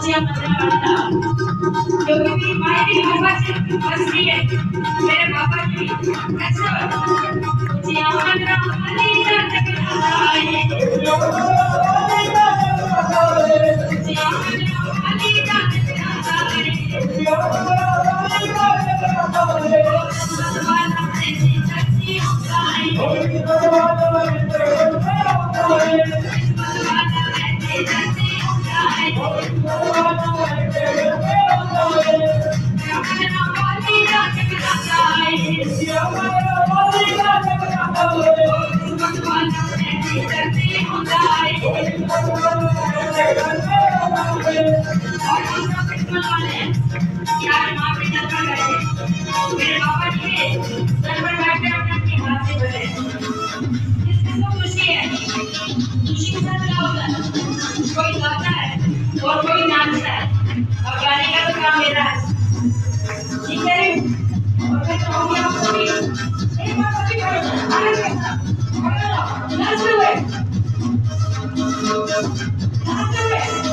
खुशियाँ मनाने वाला क्योंकि मेरी माँ भी भगवान से बस रही है मेरे पापा की अच्छा खुशियाँ मनाने वाली रात आई खुशियाँ मनाने वाली यार माँ भी नजर करे मेरे पापा जी सर पर बैठे अपने हाथ से भरे इसको खुशी है खुशी के साथ क्या होता है कोई गाता है और कोई नाचता है और गाने का तो काम मेरा है ठीक है और मैं चाहूंगी आपको भी एक बार सभी करो आगे कैसा नाचते हुए आजा जी